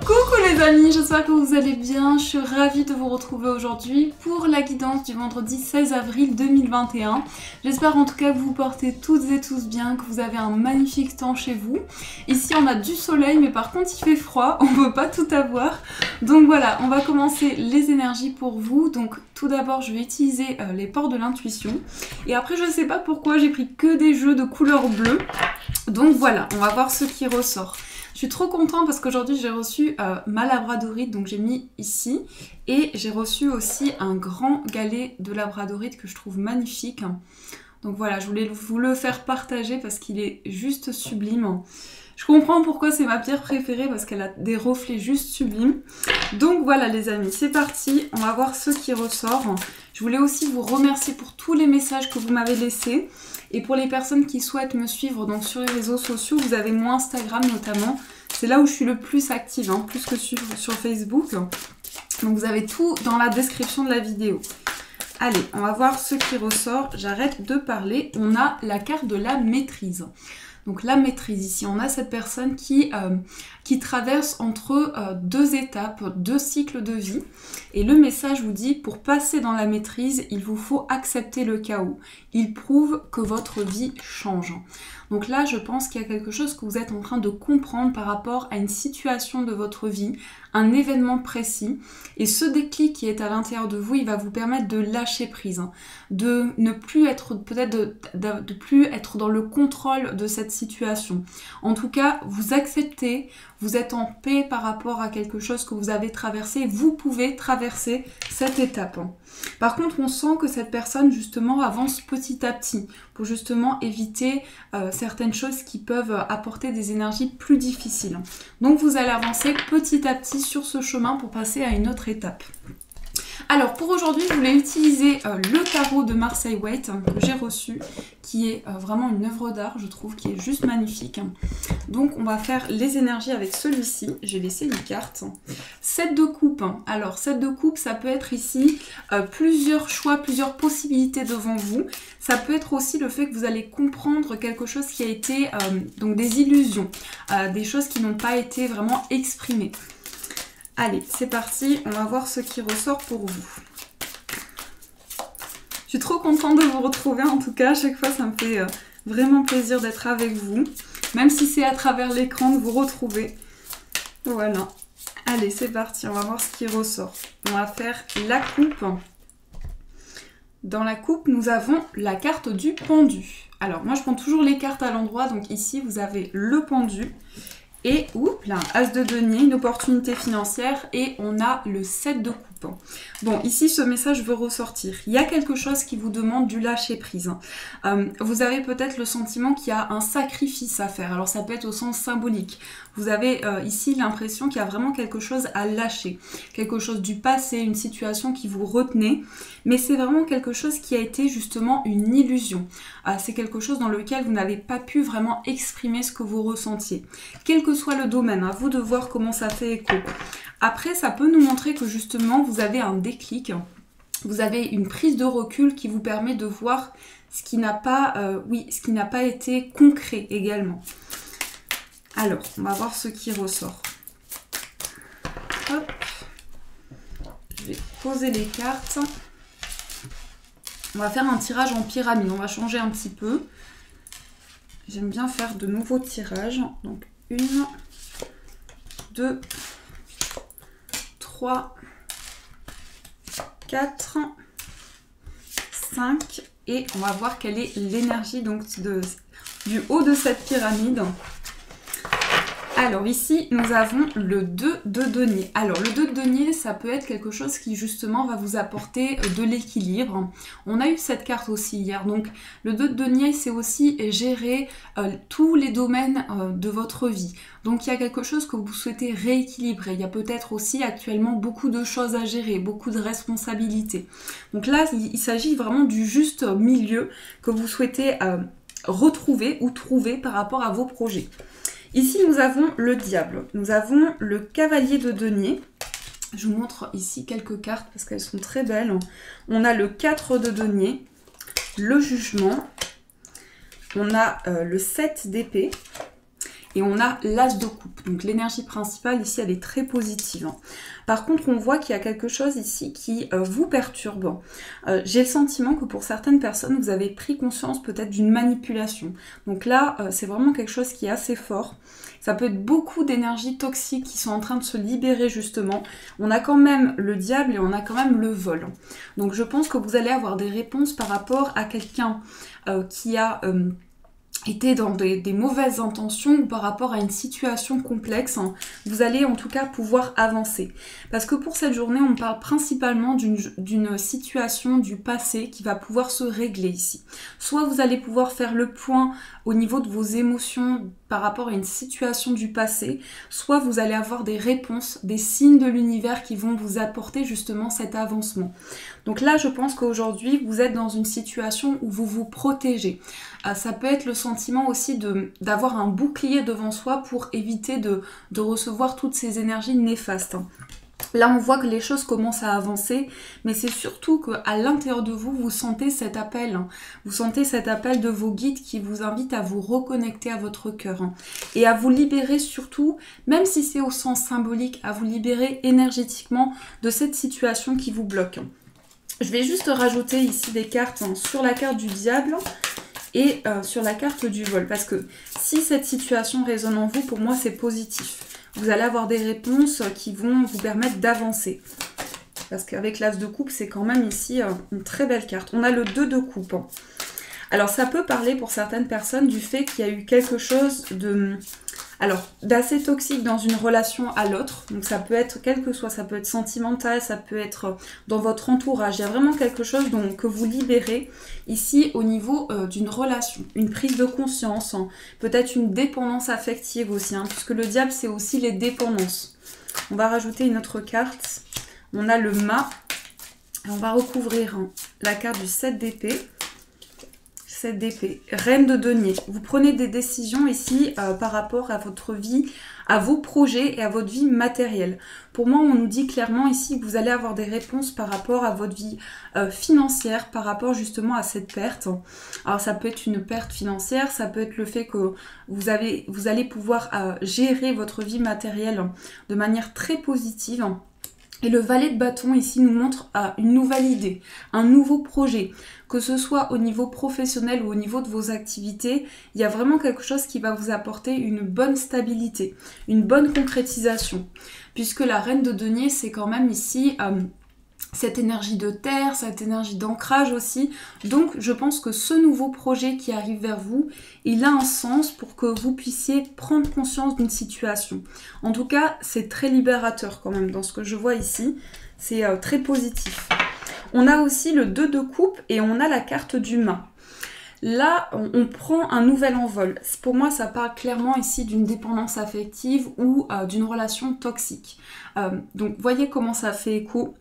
Coucou les amis, j'espère que vous allez bien. Je suis ravie de vous retrouver aujourd'hui pour la guidance du vendredi 16 avril 2021. J'espère en tout cas que vous portez toutes et tous bien, que vous avez un magnifique temps chez vous. Ici on a du soleil mais par contre il fait froid, on ne peut pas tout avoir. Donc voilà, on va commencer les énergies pour vous. Donc tout d'abord je vais utiliser les ports de l'intuition. Et après je ne sais pas pourquoi j'ai pris que des jeux de couleur bleue. Donc voilà, on va voir ce qui ressort. Je suis trop contente parce qu'aujourd'hui j'ai reçu ma labradorite, donc j'ai mis ici. Et j'ai reçu aussi un grand galet de labradorite que je trouve magnifique. Donc voilà, je voulais vous le faire partager parce qu'il est juste sublime. Je comprends pourquoi c'est ma pierre préférée parce qu'elle a des reflets juste sublimes. Donc voilà les amis, c'est parti, on va voir ce qui ressort. Je voulais aussi vous remercier pour tous les messages que vous m'avez laissés. Et pour les personnes qui souhaitent me suivre donc sur les réseaux sociaux, vous avez mon Instagram notamment. C'est là où je suis le plus active, plus que sur Facebook. Donc vous avez tout dans la description de la vidéo. Allez, on va voir ce qui ressort. J'arrête de parler. On a la carte de la maîtrise. Donc la maîtrise ici, on a cette personne qui traverse entre deux étapes, deux cycles de vie. Et le message vous dit, pour passer dans la maîtrise, il vous faut accepter le chaos. Il prouve que votre vie change. Donc là, je pense qu'il y a quelque chose que vous êtes en train de comprendre par rapport à une situation de votre vie, un événement précis. Et ce déclic qui est à l'intérieur de vous, il va vous permettre de lâcher prise, de ne plus être, peut-être de plus être dans le contrôle de cette situation. En tout cas, vous acceptez, vous êtes en paix par rapport à quelque chose que vous avez traversé. Vous pouvez traverser cette étape. Par contre, on sent que cette personne, justement, avance petit à petit pour justement éviter certaines choses qui peuvent apporter des énergies plus difficiles. Donc, vous allez avancer petit à petit sur ce chemin pour passer à une autre étape. Alors pour aujourd'hui, je voulais utiliser le tarot de Marseille Waite que j'ai reçu, qui est vraiment une œuvre d'art, je trouve, qui est juste magnifique. Donc on va faire les énergies avec celui-ci. J'ai laissé une carte. 7 de coupe. Alors 7 de coupe, ça peut être ici plusieurs choix, plusieurs possibilités devant vous. Ça peut être aussi le fait que vous allez comprendre quelque chose qui a été, donc des illusions, des choses qui n'ont pas été vraiment exprimées. Allez, c'est parti, on va voir ce qui ressort pour vous. Je suis trop contente de vous retrouver, en tout cas, à chaque fois ça me fait vraiment plaisir d'être avec vous. Même si c'est à travers l'écran de vous retrouver. Voilà. Allez, c'est parti, on va voir ce qui ressort. On va faire la coupe. Dans la coupe, nous avons la carte du pendu. Alors, moi je prends toujours les cartes à l'endroit, donc ici vous avez le pendu. Et, oups, là, As de denier, une opportunité financière, et on a le 7 de coupe. Bon, ici, ce message veut ressortir. Il y a quelque chose qui vous demande du lâcher-prise. Vous avez peut-être le sentiment qu'il y a un sacrifice à faire. Alors, ça peut être au sens symbolique. Vous avez ici l'impression qu'il y a vraiment quelque chose à lâcher. Quelque chose du passé, une situation qui vous retenait. Mais c'est vraiment quelque chose qui a été justement une illusion. C'est quelque chose dans lequel vous n'avez pas pu vraiment exprimer ce que vous ressentiez. Quel que soit le domaine, à vous de voir comment ça fait écho. Après, ça peut nous montrer que justement, vous avez un déclic, vous avez une prise de recul qui vous permet de voir ce qui n'a pas, ce qui n'a pas été concret également. Alors, on va voir ce qui ressort. Hop. Je vais poser les cartes. On va faire un tirage en pyramide, on va changer un petit peu. J'aime bien faire de nouveaux tirages. Donc, 1, 2, 3, 4, 5 et on va voir quelle est l'énergie donc du haut de cette pyramide. Alors ici, nous avons le 2 de denier. Alors le 2 de denier, ça peut être quelque chose qui justement va vous apporter de l'équilibre. On a eu cette carte aussi hier. Donc le 2 de denier, c'est aussi gérer tous les domaines de votre vie. Donc il y a quelque chose que vous souhaitez rééquilibrer. Il y a peut-être aussi actuellement beaucoup de choses à gérer, beaucoup de responsabilités. Donc là, il s'agit vraiment du juste milieu que vous souhaitez retrouver ou trouver par rapport à vos projets. Ici, nous avons le diable. Nous avons le cavalier de denier. Je vous montre ici quelques cartes parce qu'elles sont très belles. On a le 4 de denier, le jugement. On a le 7 d'épée. et on a l'as de coupe. Donc l'énergie principale ici, elle est très positive. Par contre, on voit qu'il y a quelque chose ici qui vous perturbe. J'ai le sentiment que pour certaines personnes, vous avez pris conscience peut-être d'une manipulation. Donc là, c'est vraiment quelque chose qui est assez fort. Ça peut être beaucoup d'énergie toxique qui sont en train de se libérer justement. On a quand même le diable et on a quand même le vol. Donc je pense que vous allez avoir des réponses par rapport à quelqu'un qui a été dans des mauvaises intentions ou par rapport à une situation complexe, vous allez en tout cas pouvoir avancer. Parce que pour cette journée, on parle principalement d'une situation du passé qui va pouvoir se régler ici. Soit vous allez pouvoir faire le point au niveau de vos émotions par rapport à une situation du passé, soit vous allez avoir des réponses, des signes de l'univers qui vont vous apporter justement cet avancement. Donc là, je pense qu'aujourd'hui, vous êtes dans une situation où vous vous protégez. Ça peut être le sentiment aussi d'avoir un bouclier devant soi pour éviter de recevoir toutes ces énergies néfastes. Là, on voit que les choses commencent à avancer, mais c'est surtout qu'à l'intérieur de vous, vous sentez cet appel. Vous sentez cet appel de vos guides qui vous invitent à vous reconnecter à votre cœur. Et à vous libérer surtout, même si c'est au sens symbolique, à vous libérer énergétiquement de cette situation qui vous bloque. Je vais juste rajouter ici des cartes sur la carte du diable et sur la carte du vol. Parce que si cette situation résonne en vous, pour moi, c'est positif. Vous allez avoir des réponses qui vont vous permettre d'avancer. Parce qu'avec l'as de coupe, c'est quand même ici une très belle carte. On a le 2 de coupe. Alors, ça peut parler pour certaines personnes du fait qu'il y a eu quelque chose d'assez toxique dans une relation à l'autre. Donc ça peut être, quel que soit, ça peut être sentimental, ça peut être dans votre entourage. Il y a vraiment quelque chose que vous libérez ici au niveau d'une relation, une prise de conscience, peut-être une dépendance affective aussi, puisque le diable c'est aussi les dépendances. On va rajouter une autre carte. On a le mât. Et on va recouvrir la carte du 7 d'épée. 7 d'épée, reine de denier. Vous prenez des décisions ici par rapport à votre vie, à vos projets et à votre vie matérielle. Pour moi, on nous dit clairement ici que vous allez avoir des réponses par rapport à votre vie financière, par rapport justement à cette perte. Alors ça peut être une perte financière, ça peut être le fait que vous allez pouvoir gérer votre vie matérielle de manière très positive. Et le valet de bâton ici nous montre une nouvelle idée, un nouveau projet. Que ce soit au niveau professionnel ou au niveau de vos activités, il y a vraiment quelque chose qui va vous apporter une bonne stabilité, une bonne concrétisation. Puisque la reine de denier, c'est quand même ici cette énergie de terre, cette énergie d'ancrage aussi. Donc je pense que ce nouveau projet qui arrive vers vous, il a un sens pour que vous puissiez prendre conscience d'une situation. En tout cas, c'est très libérateur quand même dans ce que je vois ici. C'est très positif. On a aussi le 2 de coupe et on a la carte du mât. Là, on prend un nouvel envol. Pour moi, ça parle clairement ici d'une dépendance affective ou d'une relation toxique. Donc, voyez comment ça fait écho.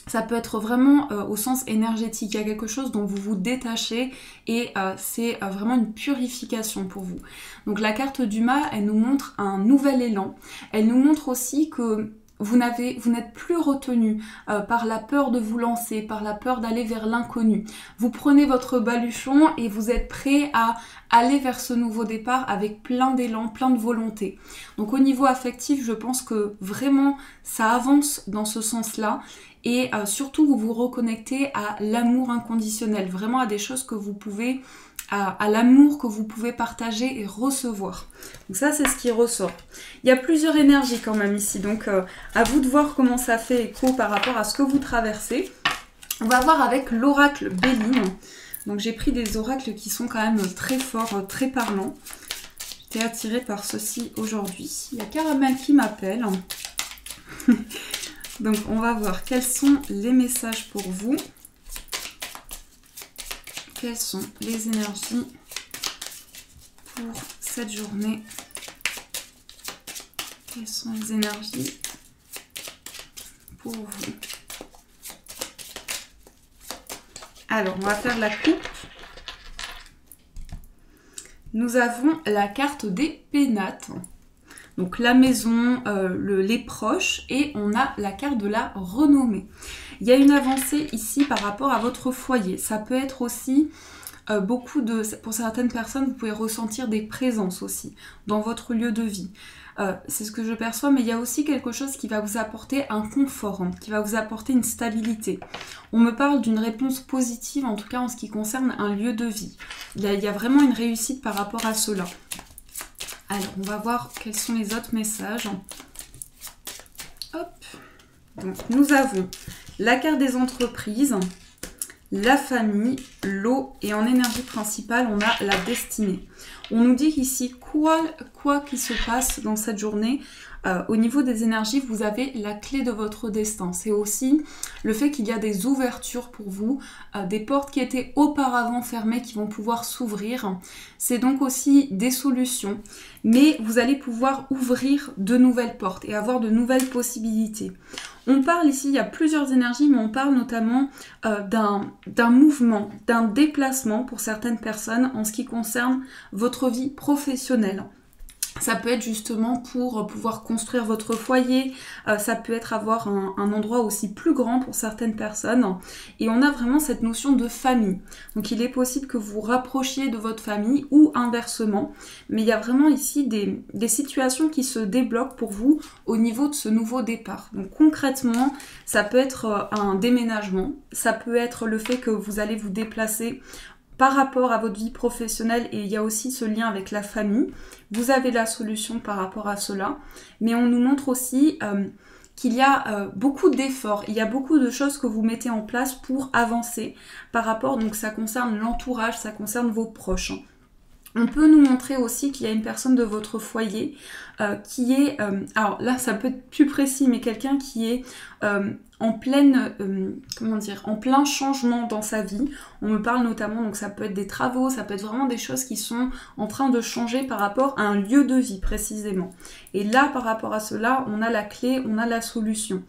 Ça peut être vraiment au sens énergétique. Il y a quelque chose dont vous vous détachez et c'est vraiment une purification pour vous. Donc la carte du mât, elle nous montre un nouvel élan. Elle nous montre aussi que vous n'êtes plus retenu par la peur de vous lancer, par la peur d'aller vers l'inconnu. Vous prenez votre baluchon et vous êtes prêt à aller vers ce nouveau départ avec plein d'élan, plein de volonté. Donc au niveau affectif, je pense que vraiment ça avance dans ce sens-là. Et surtout, vous vous reconnectez à l'amour inconditionnel, vraiment à des choses que vous pouvez, à l'amour que vous pouvez partager et recevoir. Donc ça, c'est ce qui ressort. Il y a plusieurs énergies quand même ici, donc à vous de voir comment ça fait écho par rapport à ce que vous traversez. On va voir avec l'oracle Béline. Donc j'ai pris des oracles qui sont quand même très forts, très parlants. J'étais attirée par ceci aujourd'hui. Il y a Caramel qui m'appelle. Donc on va voir quels sont les messages pour vous. Quelles sont les énergies pour cette journée? Quelles sont les énergies pour vous? Alors, on va faire la coupe. Nous avons la carte des pénates. Donc la maison, les proches, et on a la carte de la renommée. Il y a une avancée ici par rapport à votre foyer. Ça peut être aussi Pour certaines personnes, vous pouvez ressentir des présences aussi dans votre lieu de vie. C'est ce que je perçois, mais il y a aussi quelque chose qui va vous apporter un confort, hein, qui va vous apporter une stabilité. On me parle d'une réponse positive, en tout cas en ce qui concerne un lieu de vie. Il y a vraiment une réussite par rapport à cela. Alors, on va voir quels sont les autres messages. Hop. Donc, nous avons la carte des entreprises, la famille, l'eau et en énergie principale, on a la destinée. On nous dit qu'ici, quoi qu'il se passe dans cette journée, au niveau des énergies, vous avez la clé de votre destin. C'est aussi le fait qu'il y a des ouvertures pour vous, des portes qui étaient auparavant fermées qui vont pouvoir s'ouvrir. C'est donc aussi des solutions, mais vous allez pouvoir ouvrir de nouvelles portes et avoir de nouvelles possibilités. On parle ici, il y a plusieurs énergies, mais on parle notamment d'un mouvement, d'un déplacement pour certaines personnes en ce qui concerne votre vie professionnelle. Ça peut être justement pour pouvoir construire votre foyer, ça peut être avoir un endroit aussi plus grand pour certaines personnes. Et on a vraiment cette notion de famille. Donc il est possible que vous vous rapprochiez de votre famille ou inversement. Mais il y a vraiment ici des situations qui se débloquent pour vous au niveau de ce nouveau départ. Donc concrètement, ça peut être un déménagement, ça peut être le fait que vous allez vous déplacer par rapport à votre vie professionnelle et il y a aussi ce lien avec la famille. Vous avez la solution par rapport à cela, mais on nous montre aussi qu'il y a beaucoup d'efforts, il y a beaucoup de choses que vous mettez en place pour avancer par rapport, donc ça concerne l'entourage, ça concerne vos proches. On peut nous montrer aussi qu'il y a une personne de votre foyer qui est, alors là ça peut être plus précis, mais quelqu'un qui est en plein changement dans sa vie. On me parle notamment, donc ça peut être des travaux, ça peut être vraiment des choses qui sont en train de changer par rapport à un lieu de vie précisément. Et là par rapport à cela, on a la clé, on a la solution.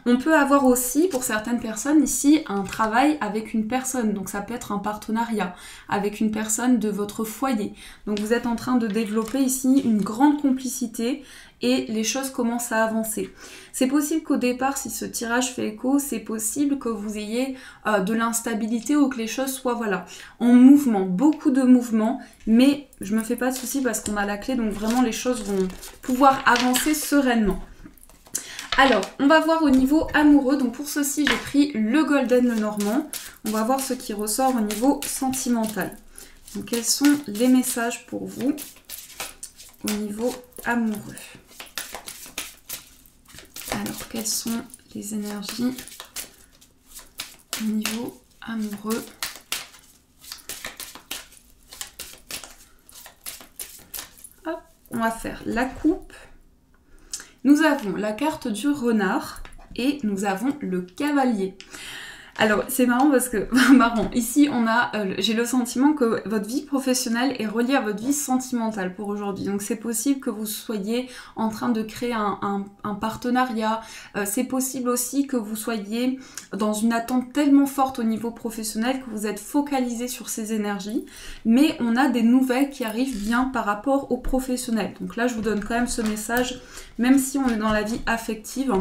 On peut avoir aussi, pour certaines personnes ici, un travail avec une personne. Donc ça peut être un partenariat avec une personne de votre foyer. Donc vous êtes en train de développer ici une grande complicité et les choses commencent à avancer. C'est possible qu'au départ, si ce tirage fait écho, c'est possible que vous ayez de l'instabilité ou que les choses soient en mouvement, beaucoup de mouvement, mais je me fais pas de soucis parce qu'on a la clé, donc vraiment les choses vont pouvoir avancer sereinement. Alors, on va voir au niveau amoureux. Donc pour ceci, j'ai pris le Golden Lenormand. On va voir ce qui ressort au niveau sentimental. Donc quels sont les messages pour vous au niveau amoureux? Alors, quelles sont les énergies au niveau amoureux? Hop, on va faire la coupe. Nous avons la carte du renard et nous avons le cavalier. Alors c'est marrant parce que, ici on a, j'ai le sentiment que votre vie professionnelle est reliée à votre vie sentimentale pour aujourd'hui. Donc c'est possible que vous soyez en train de créer un partenariat, c'est possible aussi que vous soyez dans une attente tellement forte au niveau professionnel que vous êtes focalisé sur ces énergies. Mais on a des nouvelles qui arrivent bien par rapport au professionnel. Donc là je vous donne quand même ce message, même si on est dans la vie affective.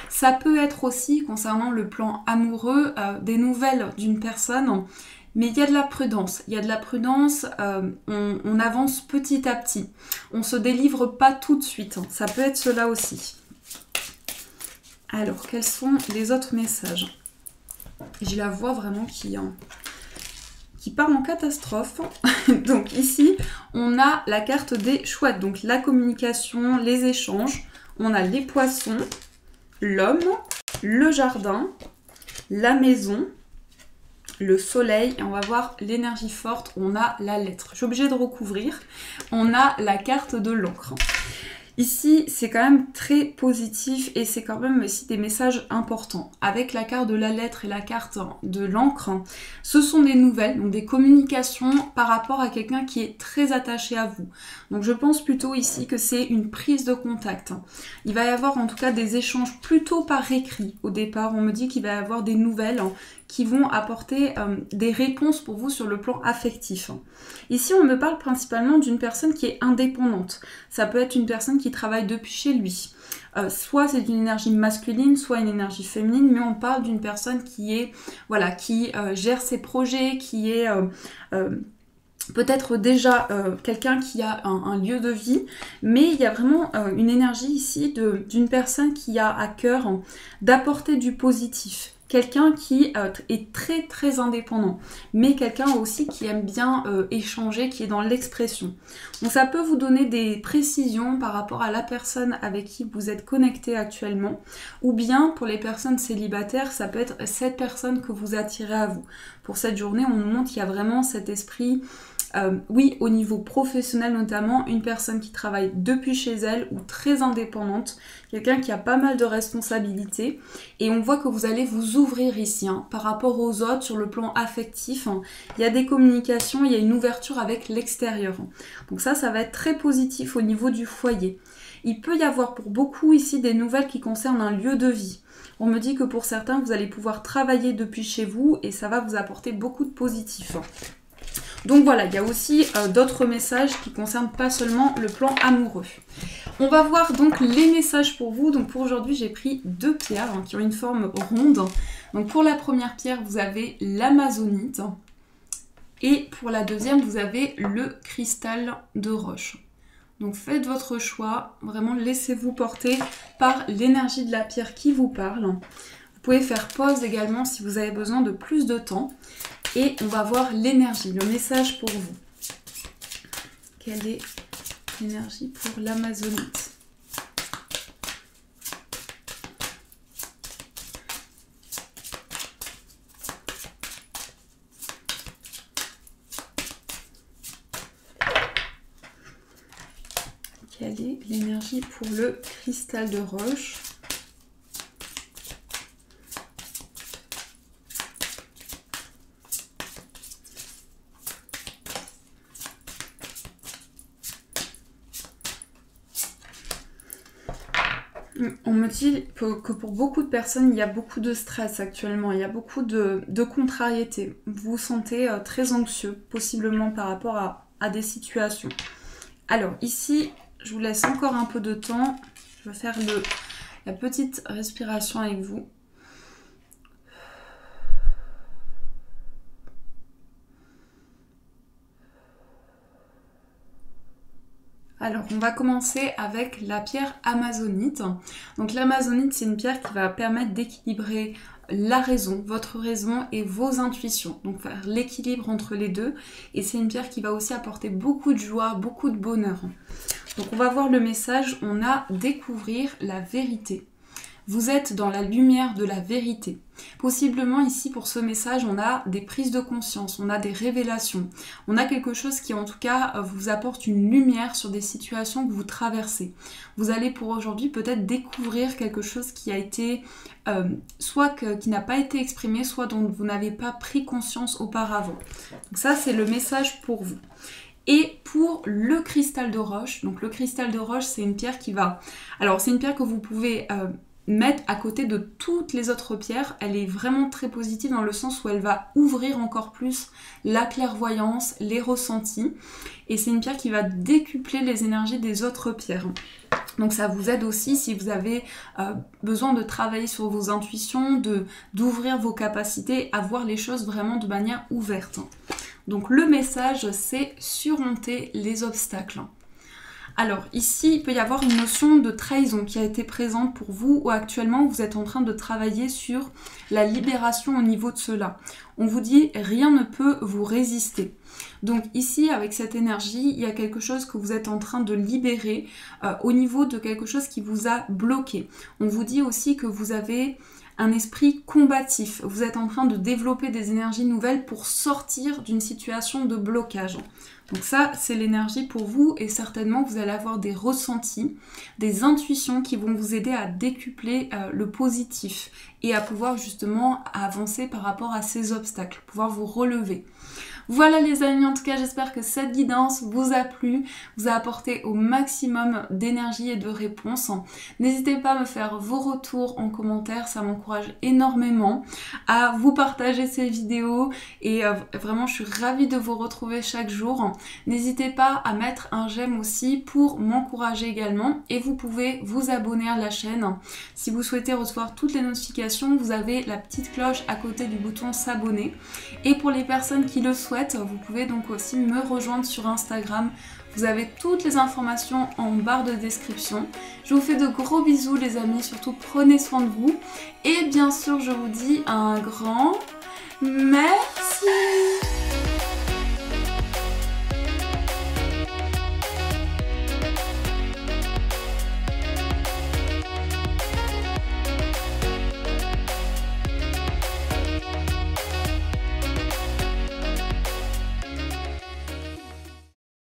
Ça peut être aussi, concernant le plan amoureux, des nouvelles d'une personne, mais il y a de la prudence. Il y a de la prudence, on avance petit à petit. On ne se délivre pas tout de suite. Ça peut être cela aussi. Alors, quels sont les autres messages? Je la vois vraiment qui part en catastrophe. Donc ici, on a la carte des chouettes. Donc la communication, les échanges. On a les poissons, l'homme, le jardin, la maison, le soleil, et on va voir l'énergie forte, on a la lettre. Je suis obligée de recouvrir. On a la carte de l'encre. Ici, c'est quand même très positif et c'est quand même aussi des messages importants. Avec la carte de la lettre et la carte de l'encre, ce sont des nouvelles, donc des communications par rapport à quelqu'un qui est très attaché à vous. Donc je pense plutôt ici que c'est une prise de contact. Il va y avoir en tout cas des échanges plutôt par écrit au départ. On me dit qu'il va y avoir des nouvelles qui vont apporter des réponses pour vous sur le plan affectif. Ici, on me parle principalement d'une personne qui est indépendante. Ça peut être une personne qui travaille depuis chez lui. soit c'est une énergie masculine, soit une énergie féminine, mais on parle d'une personne qui est, voilà, qui gère ses projets, qui est peut-être déjà quelqu'un qui a un lieu de vie, mais il y a vraiment une énergie ici d'une personne qui a à cœur d'apporter du positif. Quelqu'un qui est très très indépendant, mais quelqu'un aussi qui aime bien échanger, qui est dans l'expression. Donc ça peut vous donner des précisions par rapport à la personne avec qui vous êtes connecté actuellement, ou bien pour les personnes célibataires, ça peut être cette personne que vous attirez à vous. Pour cette journée, on nous montre qu'il y a vraiment cet esprit... oui, au niveau professionnel notamment, une personne qui travaille depuis chez elle ou très indépendante, quelqu'un qui a pas mal de responsabilités, et on voit que vous allez vous ouvrir ici par rapport aux autres sur le plan affectif. Il y a des communications, il y a une ouverture avec l'extérieur. Donc ça va être très positif au niveau du foyer. Il peut y avoir pour beaucoup ici des nouvelles qui concernent un lieu de vie. On me dit que pour certains, vous allez pouvoir travailler depuis chez vous et ça va vous apporter beaucoup de positif. Donc voilà, il y a aussi d'autres messages qui concernent pas seulement le plan amoureux. On va voir donc les messages pour vous. Donc pour aujourd'hui, j'ai pris 2 pierres qui ont une forme ronde. Donc pour la première pierre, vous avez l'amazonite. Et pour la deuxième, vous avez le cristal de roche. Donc faites votre choix. Vraiment, laissez-vous porter par l'énergie de la pierre qui vous parle. Vous pouvez faire pause également si vous avez besoin de plus de temps. Et on va voir l'énergie, le message pour vous. Quelle est l'énergie pour l'amazonite? Quelle est l'énergie pour le cristal de roche? On me dit que pour beaucoup de personnes, il y a beaucoup de stress actuellement, il y a beaucoup de contrariété. Vous vous sentez très anxieux, possiblement par rapport à des situations. Alors ici, je vous laisse encore un peu de temps. Je vais faire la petite respiration avec vous. Alors, on va commencer avec la pierre amazonite. Donc l'amazonite, c'est une pierre qui va permettre d'équilibrer la raison, votre raison et vos intuitions. Donc faire l'équilibre entre les deux. Et c'est une pierre qui va aussi apporter beaucoup de joie, beaucoup de bonheur. Donc on va voir le message, on a découvrir la vérité. Vous êtes dans la lumière de la vérité. Possiblement ici pour ce message, on a des prises de conscience, on a des révélations. On a quelque chose qui en tout cas vous apporte une lumière sur des situations que vous traversez. Vous allez pour aujourd'hui peut-être découvrir quelque chose qui a été, qui n'a pas été exprimé, soit dont vous n'avez pas pris conscience auparavant. Donc ça c'est le message pour vous. Et pour le cristal de roche, donc le cristal de roche c'est une pierre qui va... Alors c'est une pierre que vous pouvez... mettre à côté de toutes les autres pierres. Elle est vraiment très positive dans le sens où elle va ouvrir encore plus la clairvoyance, les ressentis, et c'est une pierre qui va décupler les énergies des autres pierres. Donc ça vous aide aussi si vous avez besoin de travailler sur vos intuitions, d'ouvrir vos capacités à voir les choses vraiment de manière ouverte. Donc le message c'est surmonter les obstacles. Alors ici, il peut y avoir une notion de trahison qui a été présente pour vous ou actuellement vous êtes en train de travailler sur la libération au niveau de cela. On vous dit rien ne peut vous résister. Donc ici, avec cette énergie, il y a quelque chose que vous êtes en train de libérer au niveau de quelque chose qui vous a bloqué. On vous dit aussi que vous avez un esprit combatif. Vous êtes en train de développer des énergies nouvelles pour sortir d'une situation de blocage. Donc ça, c'est l'énergie pour vous et certainement vous allez avoir des ressentis, des intuitions qui vont vous aider à décupler le positif et à pouvoir justement avancer par rapport à ces obstacles, pouvoir vous relever. Voilà les amis, en tout cas j'espère que cette guidance vous a plu, vous a apporté au maximum d'énergie et de réponses. N'hésitez pas à me faire vos retours en commentaire, ça m'encourage énormément à vous partager ces vidéos et vraiment je suis ravie de vous retrouver chaque jour. N'hésitez pas à mettre un j'aime aussi pour m'encourager également et vous pouvez vous abonner à la chaîne. Si vous souhaitez recevoir toutes les notifications, vous avez la petite cloche à côté du bouton s'abonner. Et pour les personnes qui le souhaitent, vous pouvez donc aussi me rejoindre sur Instagram. Vous avez toutes les informations en barre de description. Je vous fais de gros bisous les amis, surtout prenez soin de vous. Et bien sûr, je vous dis un grand merci.